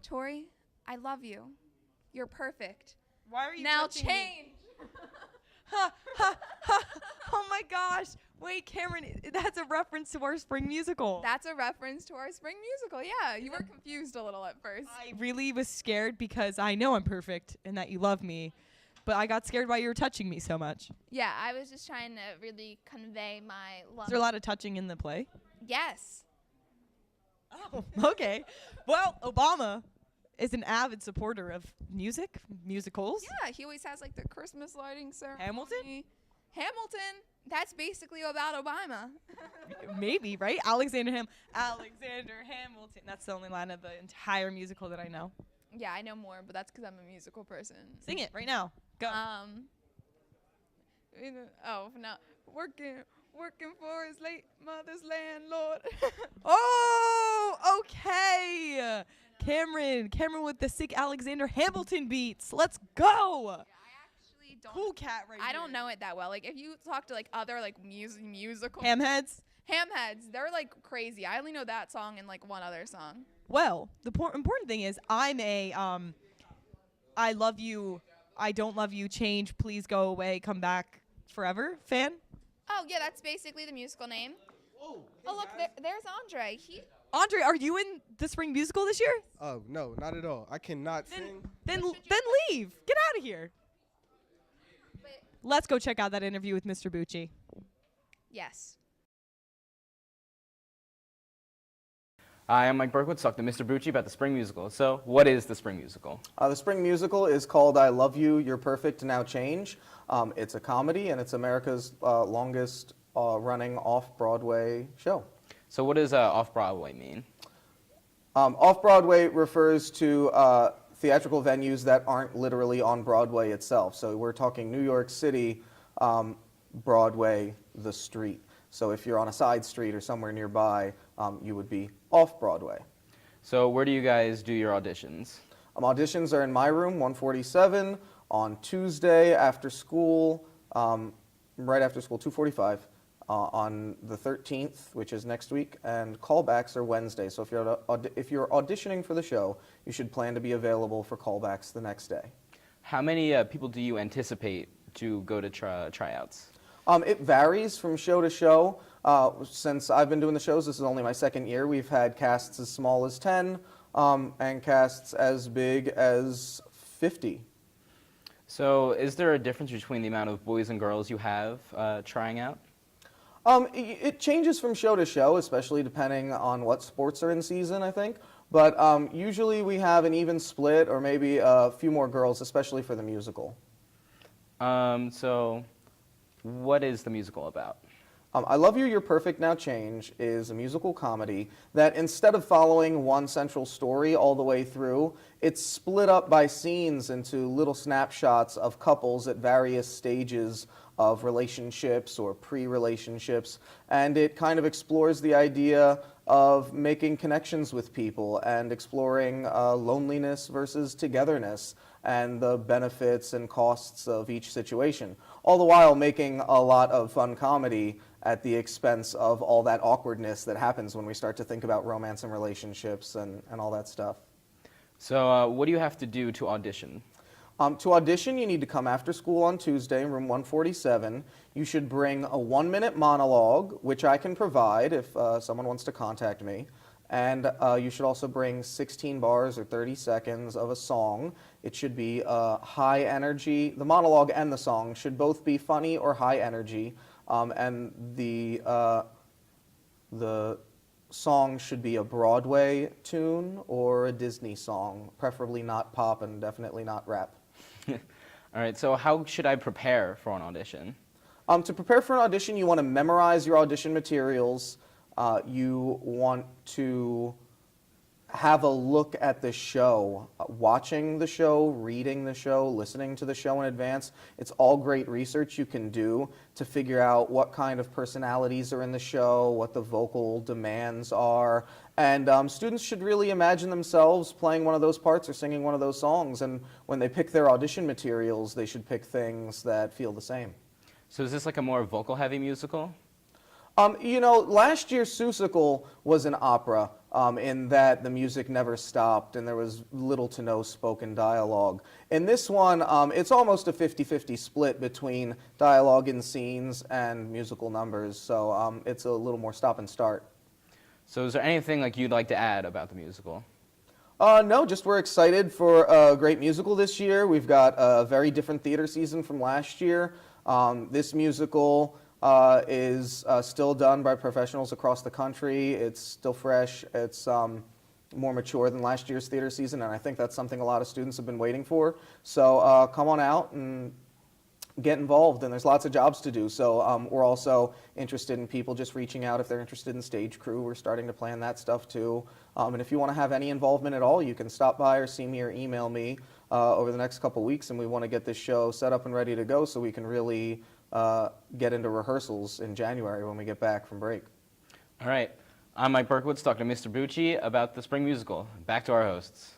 Tori, I love you. You're perfect. Why are you Now touching me? change. Ha, ha, ha. Oh my gosh. Wait, Cameron, that's a reference to our spring musical. That's a reference to our spring musical. Yeah, you were confused a little at first. I really was scared because I know I'm perfect and that you love me, but I got scared while you were touching me so much. Yeah, I was just trying to really convey my love. Is there a lot of touching in the play? Yes. Oh, okay. Well, Obama is an avid supporter of musicals. Yeah, he always has like the Christmas lighting ceremony. Hamilton? Hamilton. That's basically about Obama. Maybe, right? Alexander Hamilton. That's the only line of the entire musical that I know. Yeah, I know more, but that's because I'm a musical person. Sing it right now. Go. No. Working for his late mother's landlord. Oh, okay. Cameron with the sick Alexander Hamilton beats. Let's go. I actually don't. Cool cat right I here. don't know it that well. Like if you talk to like other like musical Hamheads? hamheads, they're like crazy. I only know that song and like one other song. Well, the important thing is I'm a I love you, I don't love you, change, please go away, come back forever fan. Oh yeah, that's basically the musical name. Oh look, there's Andre. Andre, are you in the spring musical this year? Oh, no, not at all. I cannot sing. Then leave. Get out of here. Let's go check out that interview with Mr. Bucci. Yes. Hi, I'm Mike Berkowitz, talking to Mr. Bucci about the Spring Musical. So, what is the Spring Musical? The Spring Musical is called I Love You, You're Perfect, Now Change. It's a comedy, and it's America's longest running off-Broadway show. So, what does off-Broadway mean? Off-Broadway refers to theatrical venues that aren't literally on Broadway itself. So we're talking New York City, Broadway, the street. So if you're on a side street or somewhere nearby, you would be off-Broadway. So, where do you guys do your auditions? Auditions are in my room, 147, on Tuesday after school, right after school, 2:45. On the 13th, which is next week, and callbacks are Wednesday. So if you're auditioning for the show, you should plan to be available for callbacks the next day. How many people do you anticipate to go to tryouts? It varies from show to show. Since I've been doing the shows, this is only my second year, we've had casts as small as 10 and casts as big as 50. So, is there a difference between the amount of boys and girls you have trying out? It changes from show to show, especially depending on what sports are in season, I think. But usually we have an even split or maybe a few more girls, especially for the musical. So, what is the musical about? I Love You, You're Perfect, Now Change is a musical comedy that instead of following one central story all the way through, it's split up by scenes into little snapshots of couples at various stages of relationships or pre-relationships, and it kind of explores the idea of making connections with people and exploring loneliness versus togetherness and the benefits and costs of each situation, all the while making a lot of fun comedy at the expense of all that awkwardness that happens when we start to think about romance and relationships and all that stuff. So, what do you have to do to audition? To audition, you need to come after school on Tuesday, room 147. You should bring a 1-minute monologue, which I can provide if someone wants to contact me. And you should also bring 16 bars or 30 seconds of a song. It should be high energy. The monologue and the song should both be funny or high energy. And the song should be a Broadway tune or a Disney song, preferably not pop and definitely not rap. All right, so how should I prepare for an audition? To prepare for an audition, you want to memorize your audition materials. You want to have a look at the show, watching the show, reading the show, listening to the show in advance. It's all great research you can do to figure out what kind of personalities are in the show, what the vocal demands are. And students should really imagine themselves playing one of those parts or singing one of those songs. And when they pick their audition materials, they should pick things that feel the same. So is this like a more vocal-heavy musical? You know, last year's Seussical was an opera in that the music never stopped and there was little to no spoken dialogue. In this one, it's almost a 50-50 split between dialogue in scenes and musical numbers, so it's a little more stop and start. So is there anything like you'd like to add about the musical? No, just we're excited for a great musical this year. We've got a very different theater season from last year. This musical is still done by professionals across the country. It's still fresh. It's more mature than last year's theater season, and I think that's something a lot of students have been waiting for. So come on out and get involved, and there's lots of jobs to do. So we're also interested in people just reaching out if they're interested in stage crew. We're starting to plan that stuff too. And if you want to have any involvement at all, you can stop by or see me or email me over the next couple weeks, and we want to get this show set up and ready to go so we can really get into rehearsals in January when we get back from break. All right. I'm Mike Berkowitz talking to Mr. Bucci about the spring musical. Back to our hosts.